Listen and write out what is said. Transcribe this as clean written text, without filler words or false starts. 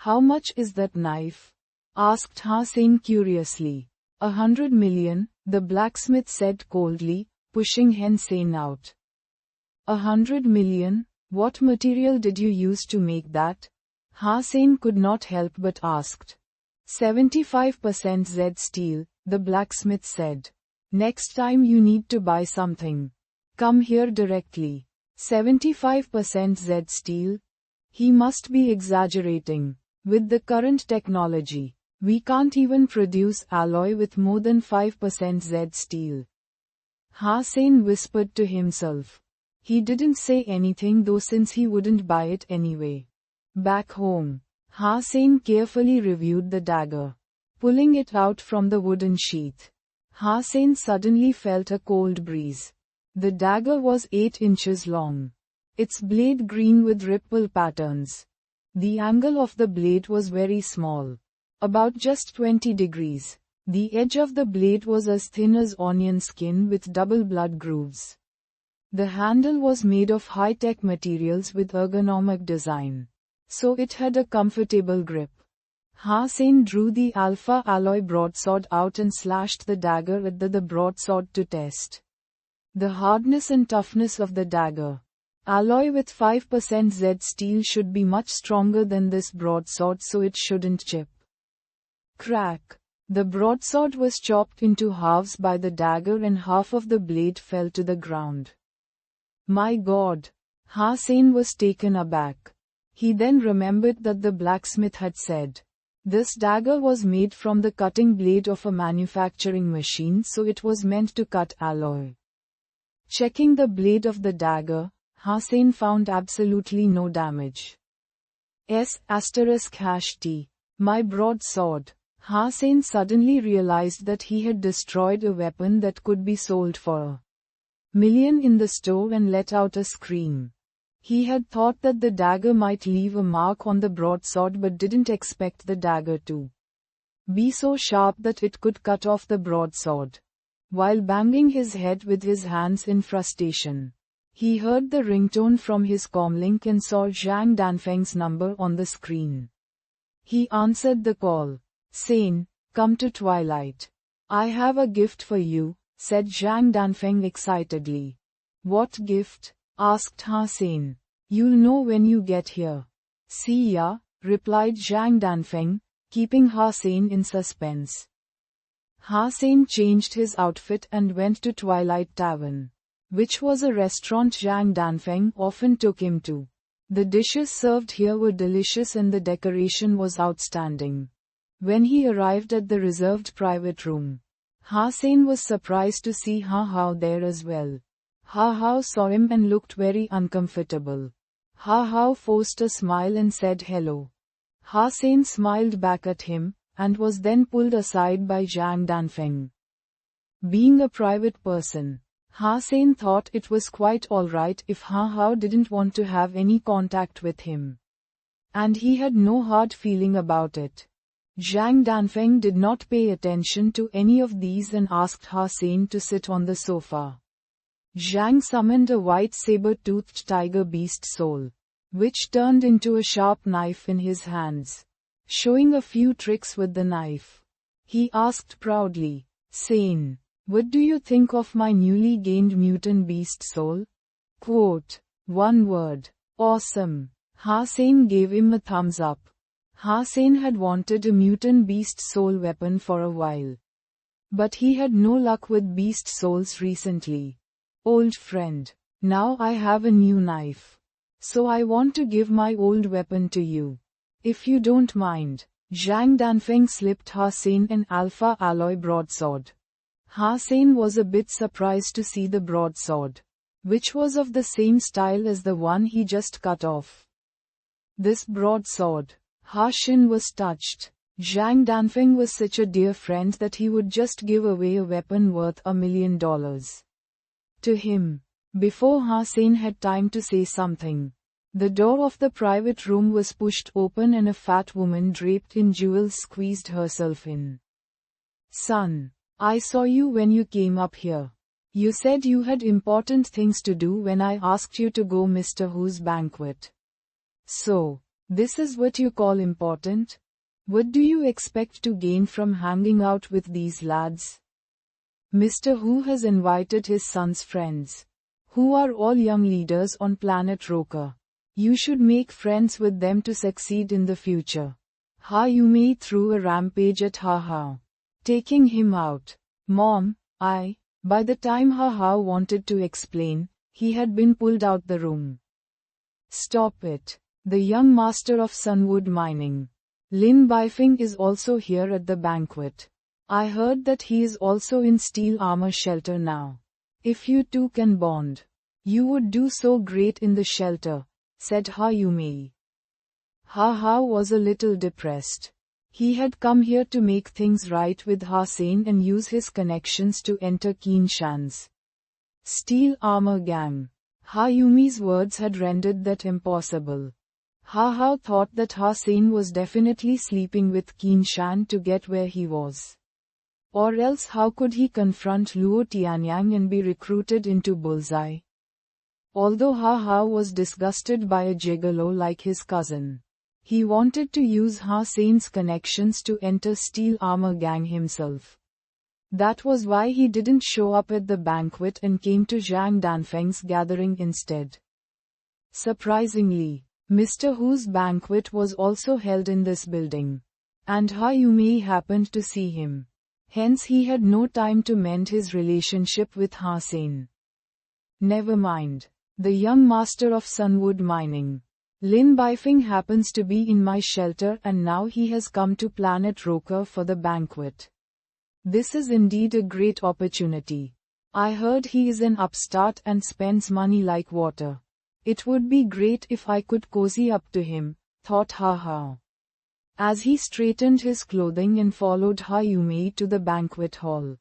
How much is that knife? Asked Hussein curiously. 100 million, the blacksmith said coldly, pushing Hussein out. 100 million? What material did you use to make that? Hussein could not help but asked. 75% Z steel, the blacksmith said. Next time you need to buy something, come here directly. 75% Z steel? He must be exaggerating. With the current technology, we can't even produce alloy with more than 5% Z steel. Hussein whispered to himself. He didn't say anything though since he wouldn't buy it anyway. Back home, Hussein carefully reviewed the dagger. Pulling it out from the wooden sheath, Hussein suddenly felt a cold breeze. The dagger was 8 inches long. Its blade green with ripple patterns. The angle of the blade was very small. About just 20 degrees. The edge of the blade was as thin as onion skin with double blood grooves. The handle was made of high-tech materials with ergonomic design, so it had a comfortable grip. Hussein drew the alpha alloy broadsword out and slashed the dagger at the broadsword to test the hardness and toughness of the dagger. Alloy with 5% Z steel should be much stronger than this broadsword, so it shouldn't chip. Crack. The broadsword was chopped into halves by the dagger and half of the blade fell to the ground. My God! Hussein was taken aback. He then remembered that the blacksmith had said, this dagger was made from the cutting blade of a manufacturing machine, so it was meant to cut alloy. Checking the blade of the dagger, Hussein found absolutely no damage. **T. My broadsword. Hussein suddenly realized that he had destroyed a weapon that could be sold for $1 million in the store and let out a scream. He had thought that the dagger might leave a mark on the broadsword but didn't expect the dagger to be so sharp that it could cut off the broadsword. While banging his head with his hands in frustration, he heard the ringtone from his comlink and saw Zhang Danfeng's number on the screen. He answered the call. Sane, come to Twilight. I have a gift for you, said Zhang Danfeng excitedly. What gift? Asked Hussein. You'll know when you get here. See ya, replied Zhang Danfeng, keeping Hussein in suspense. Hussein changed his outfit and went to Twilight Tavern, which was a restaurant Zhang Danfeng often took him to. The dishes served here were delicious and the decoration was outstanding. When he arrived at the reserved private room, Hussein was surprised to see Hao there as well. Hao saw him and looked very uncomfortable. Hao forced a smile and said hello. Hussein smiled back at him, and was then pulled aside by Zhang Danfeng. Being a private person, Hussein thought it was quite alright if Hao didn't want to have any contact with him. And he had no hard feeling about it. Zhang Danfeng did not pay attention to any of these and asked Hussein to sit on the sofa. Zhang summoned a white saber-toothed tiger beast soul, which turned into a sharp knife in his hands. Showing a few tricks with the knife, he asked proudly, Sane, what do you think of my newly gained mutant beast soul? Quote, one word, awesome. Hussein gave him a thumbs up. Hussein had wanted a mutant beast soul weapon for a while. But he had no luck with beast souls recently. Old friend, now I have a new knife. So I want to give my old weapon to you. If you don't mind. Zhang Danfeng slipped Hussein an alpha alloy broadsword. Hussein was a bit surprised to see the broadsword, which was of the same style as the one he just cut off. This broadsword, Hussein was touched. Zhang Danfeng was such a dear friend that he would just give away a weapon worth $1 million to him. Before Hussein had time to say something, the door of the private room was pushed open and a fat woman draped in jewels squeezed herself in. Son, I saw you when you came up here. You said you had important things to do when I asked you to go Mr. Hu's banquet. So, This is what you call important? What do you expect to gain from hanging out with these lads? Mr. Hu has invited his son's friends, who are all young leaders on planet Roker. You should make friends with them to succeed in the future. Ha Yumei threw a rampage at Ha Hao, taking him out. Mom, by the time Ha Hao wanted to explain, he had been pulled out the room. Stop it. The young master of Sunwood Mining, Lin Baifeng, is also here at the banquet. I heard that he is also in steel armor shelter now. If you two can bond, you would do so great in the shelter, said Ha Yumei. Ha Hao was a little depressed. He had come here to make things right with Ha Sein and use his connections to enter Qin Shan's steel armor gang. Ha Yumei's words had rendered that impossible. Ha Hao thought that Ha Sein was definitely sleeping with Qin Shan to get where he was. Or else how could he confront Luo Tianyang and be recruited into Bullseye? Although Ha Hao was disgusted by a gigolo like his cousin, he wanted to use Ha Sein's connections to enter Steel Armor Gang himself. That was why he didn't show up at the banquet and came to Zhang Danfeng's gathering instead. Surprisingly, Mr. Hu's banquet was also held in this building, and Ha Yumei happened to see him. Hence he had no time to mend his relationship with Ha Sein. Never mind. The young master of Sunwood Mining, Lin Baifeng, happens to be in my shelter and now he has come to Planet Roker for the banquet. This is indeed a great opportunity. I heard he is an upstart and spends money like water. It would be great if I could cozy up to him, thought Ha Hao, as he straightened his clothing and followed Ha Yumei to the banquet hall.